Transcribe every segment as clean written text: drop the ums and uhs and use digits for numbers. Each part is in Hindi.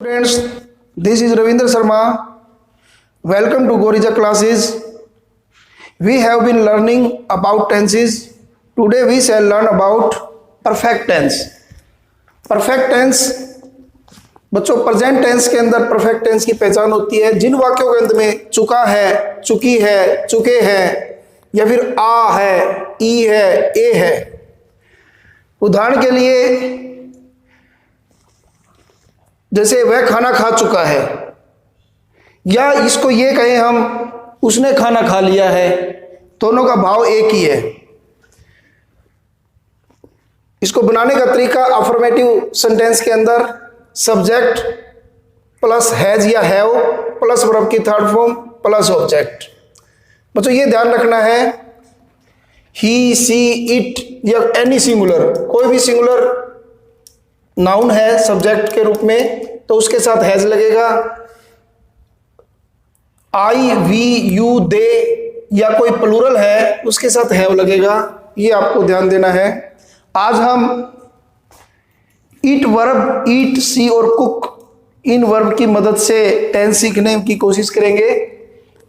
Friends, this is Ravindra Sharma. Welcome to Gorija classes. We have been learning about tenses. Today we shall learn about perfect tense. Perfect tense बच्चों प्रेजेंट टेंस के अंदर परफेक्ट टेंस की पहचान होती है जिन वाक्यों के अंत में चुका है, चुकी है, चुके हैं या फिर आ है, ई है, ए है। उदाहरण के लिए जैसे वह खाना खा चुका है, या इसको ये कहें हम उसने खाना खा लिया है, दोनों का भाव एक ही है। इसको बनाने का तरीका अफर्मेटिव सेंटेंस के अंदर सब्जेक्ट प्लस हैज या हैव प्लस वर्ब की थर्ड फॉर्म प्लस ऑब्जेक्ट। बच्चों ये ध्यान रखना है, ही, सी, इट या एनी सिंगुलर, कोई भी सिंगुलर नाउन है सब्जेक्ट के रूप में तो उसके साथ हैज लगेगा। आई, वी, यू, दे या कोई प्लूरल है उसके साथ हैव लगेगा। ये आपको ध्यान देना है। आज हम ईट वर्ब, ईट, सी और कुक इन वर्ब की मदद से टेंस सीखने की कोशिश करेंगे।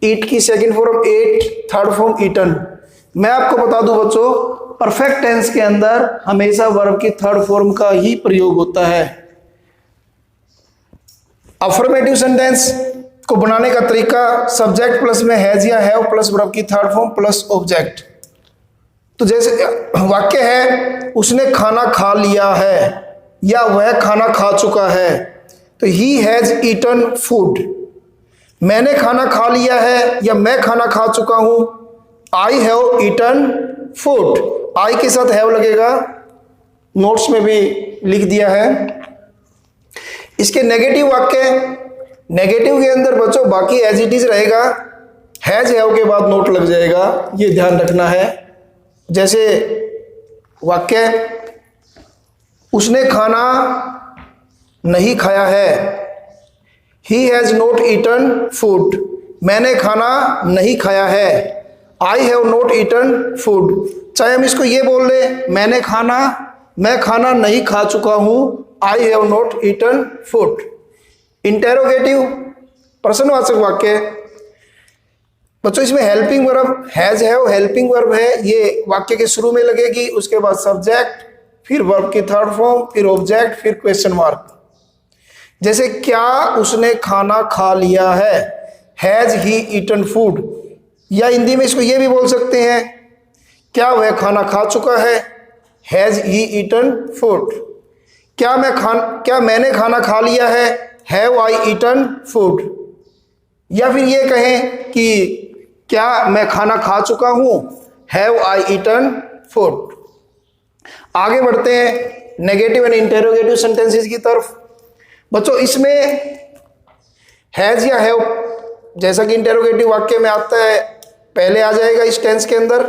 ईट की second form ate, third form eaten. मैं आपको बता दूं बच्चों, परफेक्ट टेंस के अंदर हमेशा वर्ब की थर्ड फॉर्म का ही प्रयोग होता है। अफर्मेटिव सेंटेंस को बनाने का तरीका सब्जेक्ट प्लस में हैज या हैव प्लस वर्ब की थर्ड फॉर्म प्लस ऑब्जेक्ट। तो जैसे वाक्य है उसने खाना खा लिया है या वह खाना खा चुका है, तो ही हैज ईटन फूड। मैंने खाना खा लिया है या मैं खाना खा चुका हूं, आई हैव ईटन फूड। आई के साथ हैव लगेगा, नोट्स में भी लिख दिया है। इसके नेगेटिव वाक्य, नेगेटिव के अंदर बच्चों बाकी एज इट इज रहेगा, हैज हैव के बाद नोट लग जाएगा, ये ध्यान रखना है। जैसे वाक्य उसने खाना नहीं खाया है, he has not eaten food. मैंने खाना नहीं खाया है, I have not eaten food. चाहे हम इसको ये बोल लें मैं खाना नहीं खा चुका हूं, I have not eaten food. Interrogative प्रश्नवाचक वाक्य बच्चों, इसमें helping verb has have helping verb है, ये वाक्य के शुरू में लगेगी, उसके बाद सब्जेक्ट, फिर वर्ब की थर्ड फॉर्म, फिर ऑब्जेक्ट, फिर क्वेश्चन मार्क। जैसे क्या उसने खाना खा लिया है, हैज ही ईटन फूड। या हिंदी में इसको ये भी बोल सकते हैं, क्या वह खाना खा चुका है, हैज ही ईटन फूड। क्या मैंने खाना खा लिया है, हैव आई ईटन फूड। या फिर ये कहें कि क्या मैं खाना खा चुका हूं, हैव आई ईटन फूड। आगे बढ़ते हैं नेगेटिव एंड इंटेरोगेटिव सेंटेंसेस की तरफ। बच्चों इसमें हैज या हैव जैसा कि इंटेरोगेटिव वाक्य में आता है पहले आ जाएगा इस टेंस के अंदर,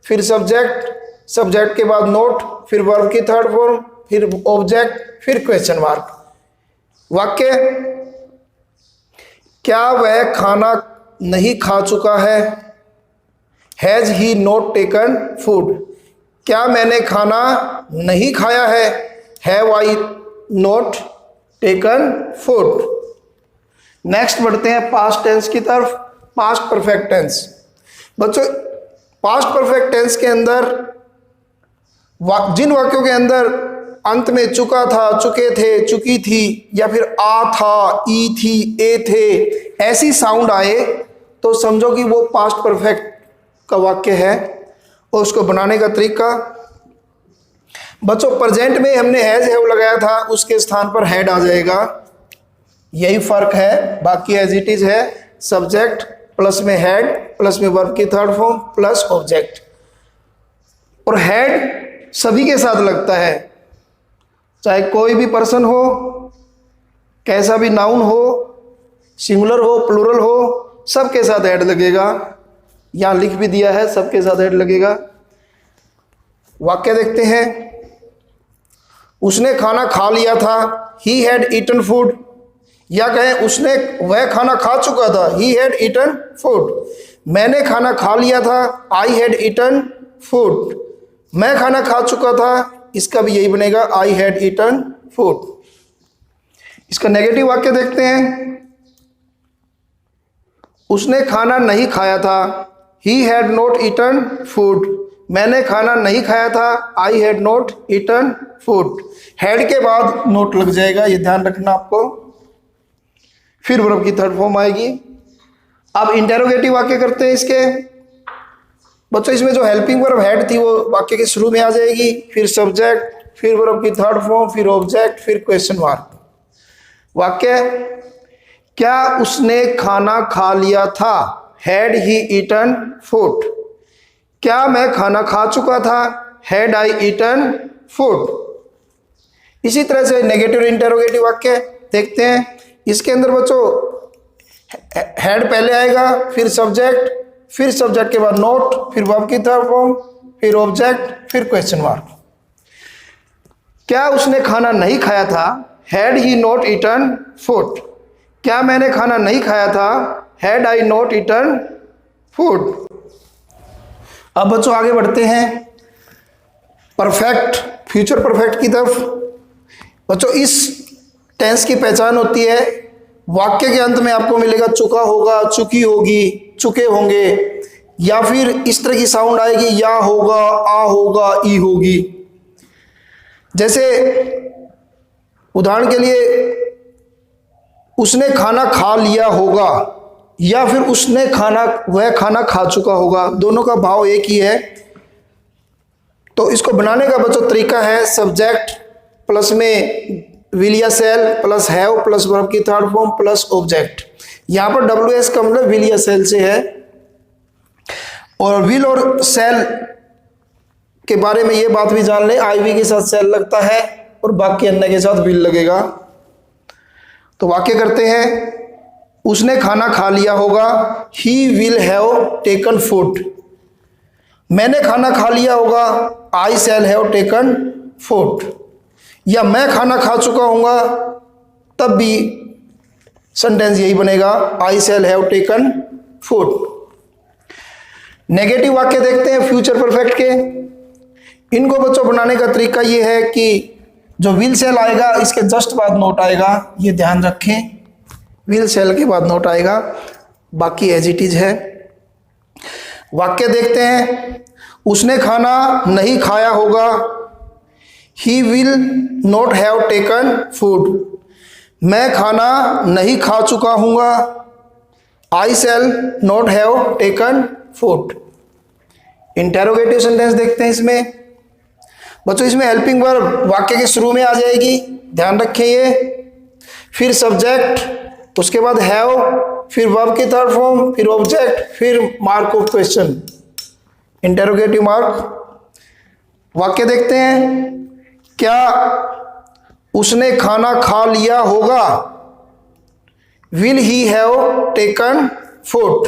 फिर सब्जेक्ट, सब्जेक्ट के बाद नोट, फिर वर्ब की थर्ड फॉर्म, फिर ऑब्जेक्ट, फिर क्वेश्चन मार्क। वाक्य क्या वह खाना नहीं खा चुका है, has he not taken food. क्या मैंने खाना नहीं खाया है, have I not taken food. Next बढ़ते हैं पास्ट टेंस की तरफ, पास्ट परफेक्ट टेंस। बच्चों पास्ट परफेक्ट टेंस के अंदर जिन वाक्यों के अंदर अंत में चुका था, चुके थे, चुकी थी या फिर आ था, ई थी, ए थे ऐसी साउंड आए तो समझो कि वो पास्ट परफेक्ट का वाक्य है। और उसको बनाने का तरीका बच्चों प्रेजेंट में हमने हैज हैव लगाया था, उसके स्थान पर हैड आ जाएगा, यही फर्क है। बाकी एज इट इज है, सब्जेक्ट प्लस में हैड प्लस में वर्ब की थर्ड फॉर्म प्लस ऑब्जेक्ट। और हैड सभी के साथ लगता है, चाहे कोई भी पर्सन हो, कैसा भी नाउन हो, सिंगुलर हो, प्लूरल हो, सबके साथ हैड लगेगा। यहां लिख भी दिया है, सबके साथ हैड लगेगा। वाक्य देखते हैं, उसने खाना खा लिया था, ही हैड ईटन फूड। या कहें वह खाना खा चुका था, ही हैड ईटन फूड। मैंने खाना खा लिया था, आई हैड ईटन फूड। मैं खाना खा चुका था, इसका भी यही बनेगा, आई हैड ईटन फूड। इसका नेगेटिव वाक्य देखते हैं। उसने खाना नहीं खाया था, he had not eaten food. मैंने खाना नहीं खाया था, I had not eaten food. Had के बाद नोट लग जाएगा, ये ध्यान रखना आपको। फिर वर्ब की थर्ड फॉर्म आएगी। अब इंटेरोगेटिव वाक्य करते हैं इसके। बच्चों इसमें जो हेल्पिंग वर्ब हैड थी वो वाक्य के शुरू में आ जाएगी, फिर सब्जेक्ट, फिर वर्ब की थर्ड फॉर्म, फिर ऑब्जेक्ट, फिर क्वेश्चन मार्क। वाक्य, क्या उसने खाना खा लिया था, हैड ही ईटन फूड। क्या मैं खाना खा चुका था, हैड आई ईटन फूड। इसी तरह से नेगेटिव इंटेरोगेटिव वाक्य देखते हैं। इसके अंदर बच्चों हैड पहले आएगा, फिर सब्जेक्ट, फिर सब्जेक्ट के बाद नोट, फिर वर्ब की थर्ड फॉर्म, फिर ऑब्जेक्ट, फिर क्वेश्चन मार्क। क्या उसने खाना नहीं खाया था, had he not eaten food. क्या मैंने खाना नहीं खाया था, had I not eaten food. अब बच्चों आगे बढ़ते हैं परफेक्ट, फ्यूचर परफेक्ट की तरफ। बच्चों इस टेंस की पहचान होती है, वाक्य के अंत में आपको मिलेगा चुका होगा, चुकी होगी, चुके होंगे, या फिर इस तरह की साउंड आएगी, या होगा, आ होगा, ई होगी। जैसे उदाहरण के लिए उसने खाना खा लिया होगा, या फिर उसने वह खाना खा चुका होगा, दोनों का भाव एक ही है। तो इसको बनाने का बच्चों तरीका है सब्जेक्ट प्लस में विल या shall plus have plus verb की थर्ड फॉर्म प्लस ऑब्जेक्ट। यहां पर WS का मतलब विल या सेल से है। और विल और सेल के बारे में ये बात भी जान ले, IV के साथ सेल लगता है और बाकी अन्य के साथ विल लगेगा। तो वाक्य करते हैं, उसने खाना खा लिया होगा, he will have taken food. मैंने खाना खा लिया होगा, आई शैल हैव टेकन फूड। या मैं खाना खा चुका हूंगा, तब भी सेंटेंस यही बनेगा, I shall have taken food. नेगेटिव वाक्य देखते हैं फ्यूचर परफेक्ट के। इनको बच्चों बनाने का तरीका ये है कि जो विल सेल आएगा इसके जस्ट बाद नोट आएगा, ये ध्यान रखें। विल सेल के बाद नोट आएगा, बाकी एज इट इज है। वाक्य देखते हैं, उसने खाना नहीं खाया होगा, he will not have taken food. मैं खाना नहीं खा चुका हूँगा, I shall not have taken food. Interrogative sentence देखते हैं इसमें। बच्चों इसमें हेल्पिंग वर्ब वाक्य के शुरू में आ जाएगी, ध्यान रखें ये। फिर सब्जेक्ट, उसके बाद हैव, फिर वर्ब की थर्ड फॉर्म, फिर ऑब्जेक्ट, फिर mark of question, interrogative mark. वाक्य देखते हैं, क्या उसने खाना खा लिया होगा, will he have taken food.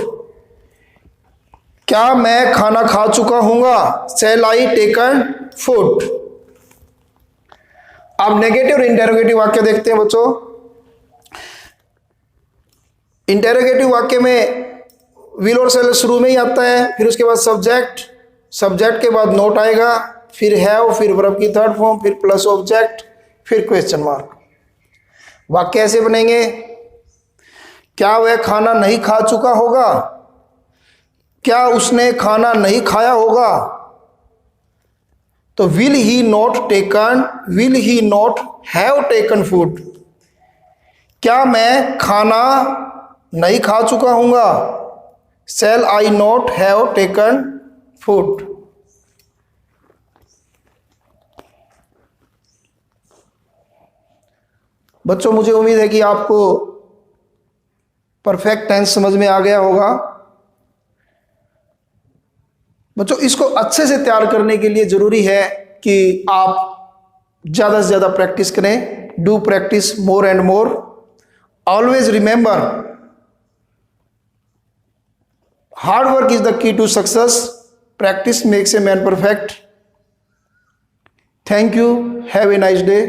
क्या मैं खाना खा चुका हूंगा, शैल आई टेकन फूड। अब नेगेटिव और इंटेरोगेटिव वाक्य देखते हैं बच्चों। इंटेरोगेटिव वाक्य में विल और शैल शुरू में ही आता है, फिर उसके बाद सब्जेक्ट, सब्जेक्ट के बाद नोट आएगा, फिर हैव, फिर वर्ब की थर्ड फॉर्म, फिर प्लस ऑब्जेक्ट, फिर क्वेश्चन मार्क। वाक्य ऐसे बनेंगे, क्या वह खाना नहीं खा चुका होगा, क्या उसने खाना नहीं खाया होगा। तो will he not taken, will he not have taken food. क्या मैं खाना नहीं खा चुका हूंगा, शैल आई नॉट हैव टेकन फूड। बच्चों मुझे उम्मीद है कि आपको परफेक्ट टेंस समझ में आ गया होगा। बच्चों इसको अच्छे से तैयार करने के लिए जरूरी है कि आप ज़्यादा से ज़्यादा प्रैक्टिस करें। Do practice more and more. Always remember, hard work is the key to success. Practice makes a man perfect. Thank you. Have a nice day.